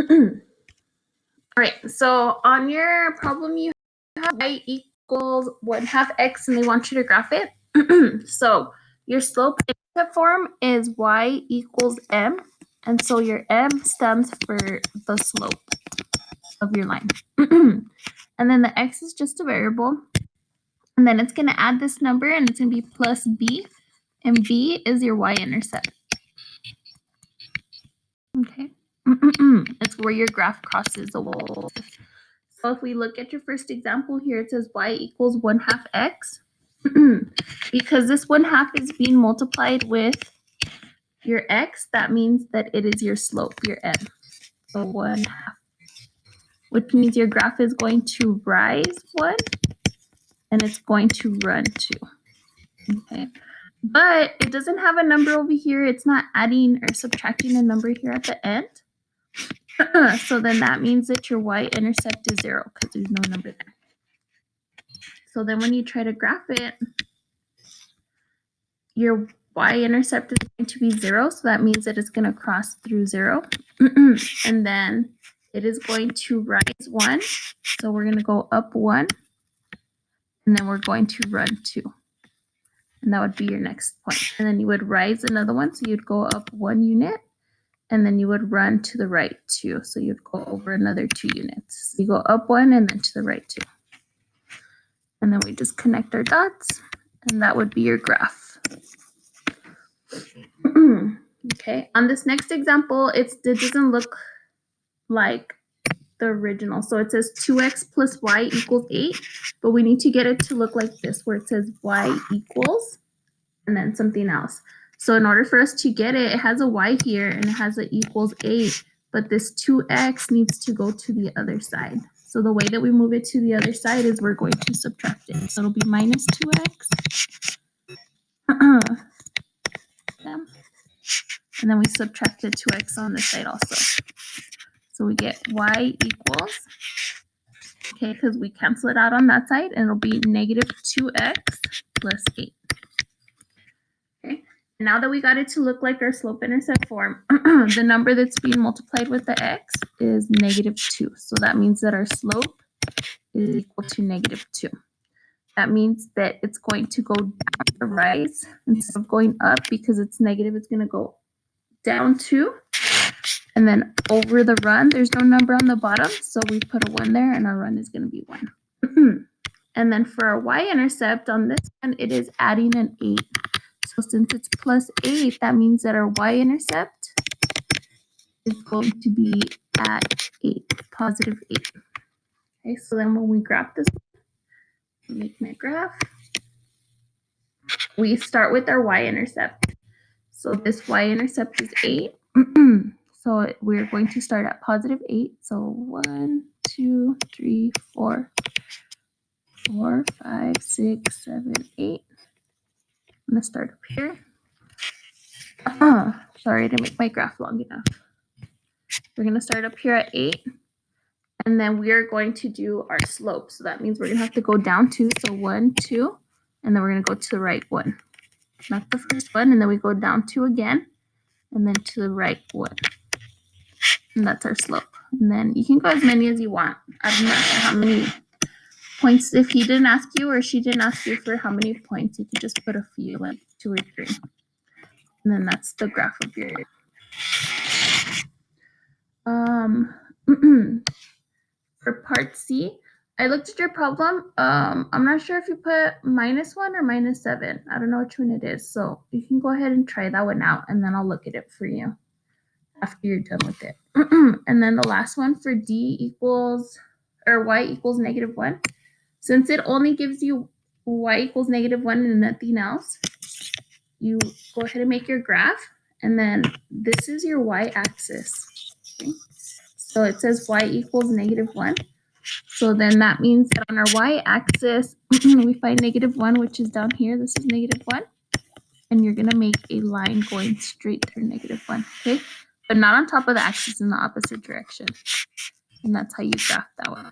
All right, so on your problem, you have y equals 1/2 x, and they want you to graph it. So your slope form is y equals m, and so your m stands for the slope of your line. And then the x is just a variable, and then it's going to add this number, and it's going to be plus b, and b is your y-intercept. Okay. It's where your graph crosses the wall. So if we look at your first example here, it says y equals 1/2 x. Because this 1/2 is being multiplied with your x, that means that it is your slope, your m. So 1/2, which means your graph is going to rise 1 and it's going to run 2. Okay. But it doesn't have a number over here. It's not adding or subtracting a number here at the end. So then that means that your y-intercept is 0 because there's no number there. So then when you try to graph it, your y-intercept is going to be 0. So that means that it's going to cross through 0. And then it is going to rise 1. So we're going to go up 1. And then we're going to run 2. And that would be your next point. And then you would rise another one. So you'd go up 1 unit. And then you would run to the right 2. So you'd go over another 2 units. So you go up 1 and then to the right 2. And then we just connect our dots. And that would be your graph. Okay, on this next example, it doesn't look like the original. So it says 2x plus y equals 8. But we need to get it to look like this, where it says y equals and then something else. So in order for us to get it, it has a y here and it has an equals 8, but this 2x needs to go to the other side. So the way that we move it to the other side is we're going to subtract it. So it'll be minus 2x. And then we subtract the 2x on this side also. So we get y equals, okay, because we cancel it out on that side, and it'll be negative 2x plus 8. Okay. Now that we got it to look like our slope-intercept form, the number that's being multiplied with the x is negative 2. So that means that our slope is equal to negative 2. That means that it's going to go down the rise instead of going up, because it's negative, it's going to go down 2. And then over the run, there's no number on the bottom, so we put a 1 there, and our run is going to be 1. And then for our y-intercept on this one, it is adding an 8. So since it's plus 8, that means that our y-intercept is going to be at 8, positive 8. Okay, so then when we graph this, make my graph, we start with our y-intercept. So this y-intercept is 8. So we're going to start at positive 8. So 1, 2, 3, 4, 4, 5, 6, 7, 8. I'm going to start up here. Sorry, I didn't make my graph long enough. We're going to start up here at 8. And then we are going to do our slope. So that means we're going to have to go down 2. So 1, 2. And then we're going to go to the right 1. Not the first one. And then we go down 2 again. And then to the right 1. And that's our slope. And then you can go as many as you want. I'm not sure how many points. If he didn't ask you or she didn't ask you for how many points, you could just put a few, like 2 or 3. And then that's the graph of your. For part C, I looked at your problem. I'm not sure if you put -1 or -7. I don't know which one it is. So you can go ahead and try that one out, and then I'll look at it for you after you're done with it. And then the last one for D equals, or Y equals -1. Since it only gives you Y equals -1 and nothing else, you go ahead and make your graph. And then this is your y-axis. Okay? So it says y equals -1. So then that means that on our y-axis, we find -1, which is down here. This is -1. And you're going to make a line going straight through -1. Okay? But not on top of the axis, in the opposite direction. And that's how you graph that one.